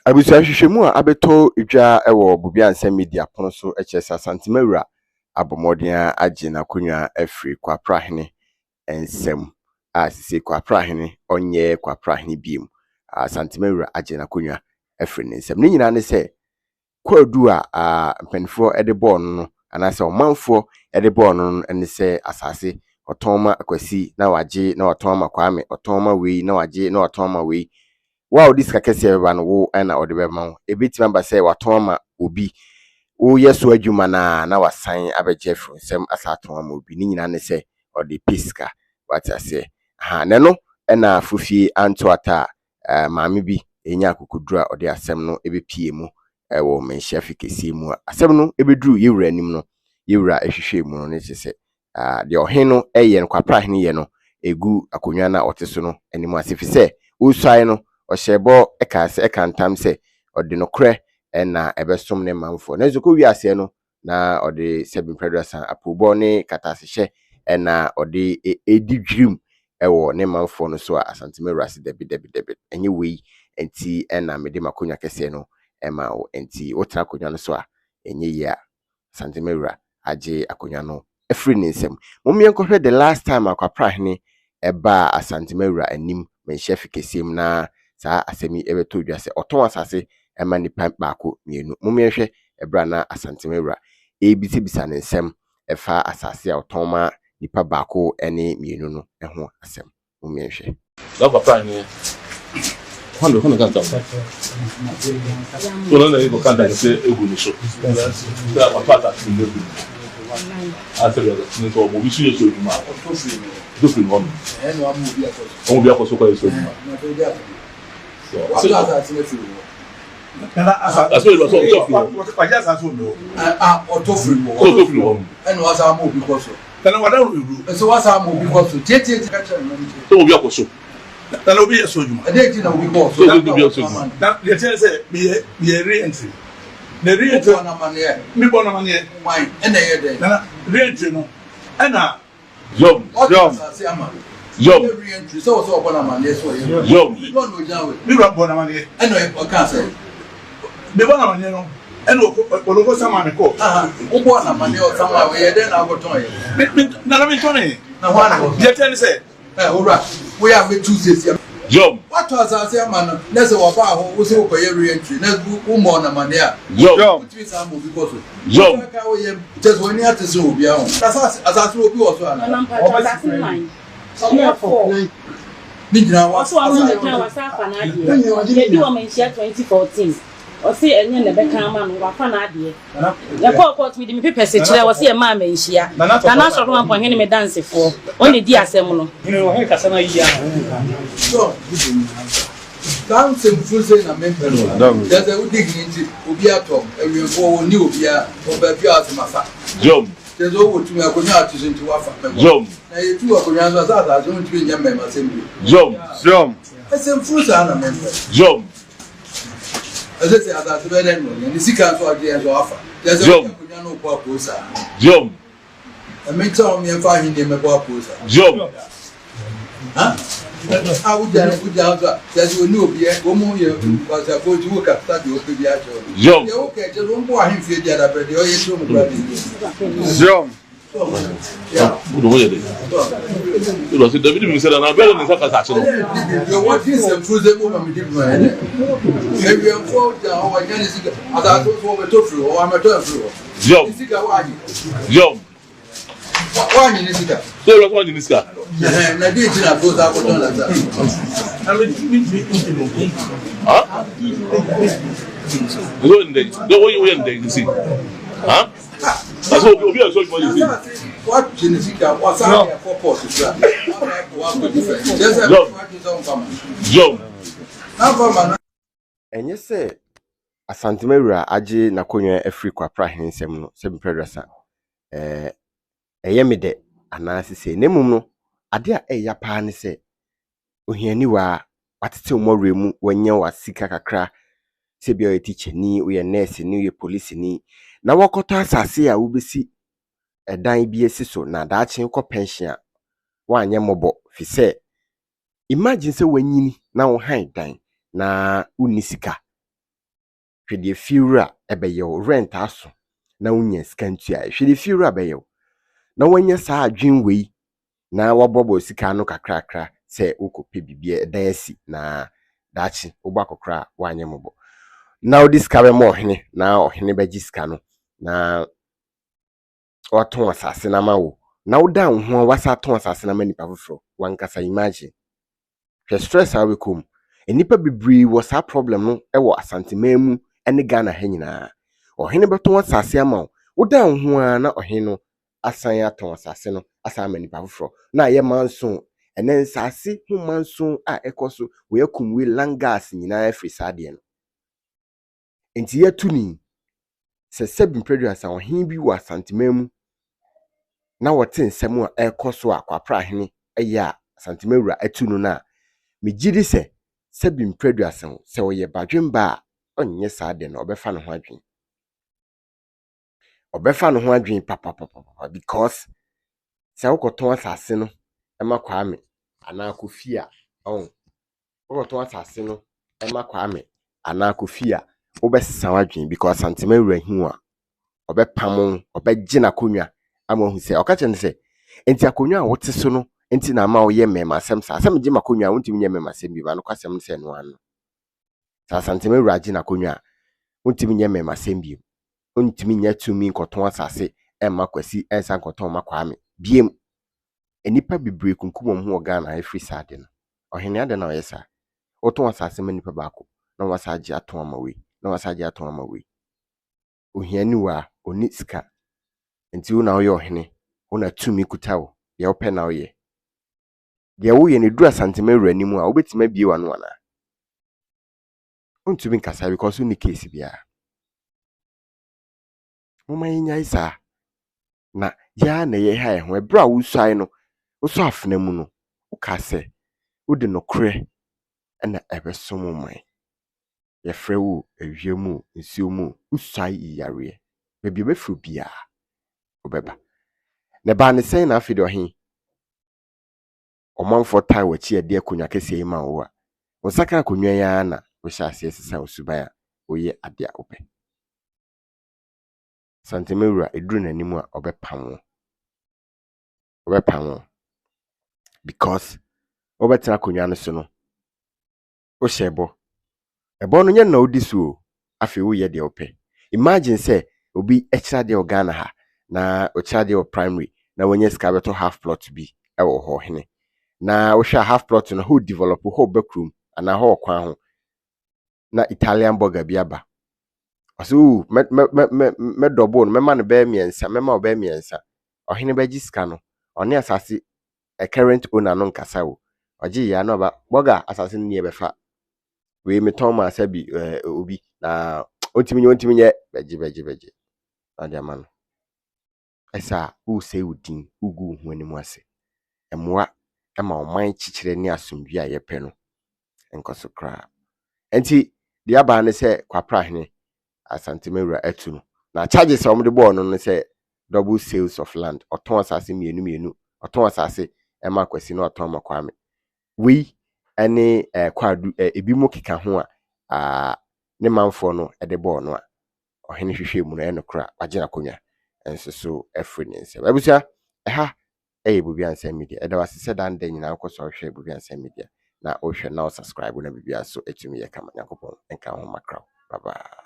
Abusia hwehwemu a abeto edwa ewo BOBIE ansem media pono so echesa Asante abomodin agye na konwa afri Kwaprahene ensem asise Kwaprahene onye Kwaprahene biem Asante agye na konwa afri nsem ni nyina ne se Kyei Duah mpanifo ede ball no anase omanfo ede ball no ene se asase otonma akwasi na wagye na otonma kwame otonma wei na wagye na otonma wei. Wow, this kakese eba no wo na odebema wo ebitima ba say waton ma obi wo yeso adwuma na wasan abegye fro nsem asaton ma obi ni nyina ne say ode piska what I say ne no na fufie Antoahene maame bi enya akukudura ode asem no ebepie mu wo menhia fikesi mu asem no ebeduru yewura anim no yewura ehwehwe mu no ne se de ohen no eye no Kwaprahene ye no egu akonwa na oteso no anim asefi se usai no Oshebo ekantam se odi no kre na ebesom ne manfo na ezoko wiase no na odi sebin predrasan apobo ne katasehye na odi edidwim ewo ne manfo no so Asante rasi debi enye wei enti na mede makonya kese no ema o enti wotra akonya no so enye ya Asante agye akonya no efri nsem momye nkohwe the last time Kwaprahene eba Asante anim menhia fikesem na sa asemi ebeto dwa se oton asase ema nipa baako mienu mumyehwe ebra na Asante ebisibisa ne nsem efa asase a oton ma nipa baako ene mienu no eho asem mumyehwe Kwaprahene hono kan tawo so na iko kan da se egu ni so da papa ni egu atelo ni so mo bisu yeso ma do fi hono no amu bi akoso ko yeso ma Otumfour. And was our movie because then what so was our movie because so we are so that will be a soldier. I didn't know because so be a soldier. That the chance be re-entry. The re-entry on a man me born a man wine and the re-entry no and job re-entry so upon a man yes job we don't born a man and I can't say the one man no and go sama me ko o born a man or sama we then I go to na me tone na one the chance say ora we have two days job what was I say man let's say oba ho we say we re-entry let's go more na man here job between some because job just when you have to so obi ahun as obi was so na Nijina also I want to tell was afana die. You do am in 2014. O say enye na be kan ma no wa fa na ade. Na court with me paper se kire was say ma nhia. Na na so ro ampo hene me dance for. On di asem no. You know he kasa na yi ya. So down some full na member no. There's a dignity obi atom ewe for oni obi a obabi asemafa. Job There's always to me akonya atuzo nti wafa. Job Na yetu akonya so asa so nti nya member assembly. Job Asem full na member. Job As I say as the better no. Ni sika so ade so wafa. There's a akonya no kwa posa. Job I mean tell me if I him me kwa posa. Job I would answer. There's no be a woman here was a boy to work at that. You could be at Job okay, just one more him for the other, but the other two Job Udo hoye de Udo se David mi se da na bele ni saka sa chiro you what is a frozen woman did no if you am for the how I can see as I told we to through or am to through Job Job why you nisika so lo so ni nisika na dey tina go that go don like that go in there go you in there you see so obi so you see what genetica was out for port to try there's a Job enye se Asante agye na konwa afri Kwaprahene nsem no se predrasa eyemede anase se nemum no ade a eya pa ne se ohiani wa watete omoremu wanya wasika kakra se bia o teacher ni o ye nurse ni o ye police ni na wakota asase a wobesi edan bi esiso na daache ko pension wanye mobo fi se imagine se wanyini na wo han dan na unisika hwede fiura ebeyo rent aso na unya skantu a hwede fiura beyo na wanya saa adwen wei na wabobo sika no kakrakra se ukope bibie dansi na dachi ugba kokra wanye mobo na odi sika be mo ohene na ohene beji sika no na waton asase na mawo na woda ho wasa ton asase na manipa foforo wankasa imagine hwe stress a we kom enipa bibri wo sa problem no ewo asante memu ene Ghana ha nyina ohene beton asase ama woda ho na ohene no asan aton asase no asan manipa foforo na ye manso ene nsase hu manso a ekoso we akum we langas nyina afri sade no enti yatuni se sebin producer ohene bi wo asante memu na wote nsem a ekoso a Kwaprahene eya asante mewura atunu na megidi se sebin producer se oye badwemba onye sade no obefa no ho adwen papa because se wokoton asase no ema Kwame ana akofia wokoton asase no ema Kwame ana akofia obesesa wadwen because asante mewura hiu a obepam obegina konwa ama hu se okache ne se enti akonwa a wote so no enti na ma oye mema asem sa asem gye makonwa wontimi nye mema asem bi ba no kwasem se no ano sa asante mewura gina konwa wontimi nye mema asem bi wontimi nya tumi nkoton asase emma kwasi ensa nkoton makwame biem enipa bibre kunkum ho Ghana free sade no ohene ade na oyesa woton asase manipa baako na wasaje aton amawe na wasaje aton amawe ohiani wa oni sika enti wo na oye ohene wo na tumi kutawo ye ope na oye de wo ye ne dura asante mewura nimu a obetima bie wa no ana wontumi nkasa because uni case bia moma yinya isa na ya na ye ha ye ho ebra wo suai no wo so afena mu no wo ka se wo de no kre na ebesom mai ye frɛ wo ewiemu nsuo mu usuai iyare bebi obefru bia obeba ne ba ne sen na afide ohen omanfo tai wachi ade akonya kese ma wo a wo saka akonya ya na wo sha ase sesa osubaya oye ade a ope santemewura eduru nanimu a obepam because obetra akonya no so no wo shebo ebo no nya na odiso afi wo ye de ope imagine say obi extra de Ghana ha na o charge your primary na wenye ska beto half plot bi ewo ho hene na wo hwa half plot no ho develop ho backroom ana ho kwan ho na Italian burger bi aba aso me double no me ma no be miensa me ma obe miensa ohene baji ska no one asase a current owner no nkasa wo oji ya no ba burger asase no ne befa we me ton ma sabi obi na ontimi nye beji ade amano esa u say udin ugu hu animu ase emwa ema oman chichire ni asomdwi a yepe no enkoso kra enti dia ba ne se Kwaprahene asante mewura atu no na charges om de bo no se double sales of land oton asase mienu oton asase ema kwasi no oton makwame we ene kwadu ebi mo keka ho a ne manfo no de bo no a ohene hwehwe mu no enokra agina konya enso so efrene nse abusia ha BOBIE Ansah media eda wasese dan de nyina akọ so hwe BOBIE Ansah media na o hwe na subscribe na bibia so etumi ye kama yakopon enka ho makra bye bye.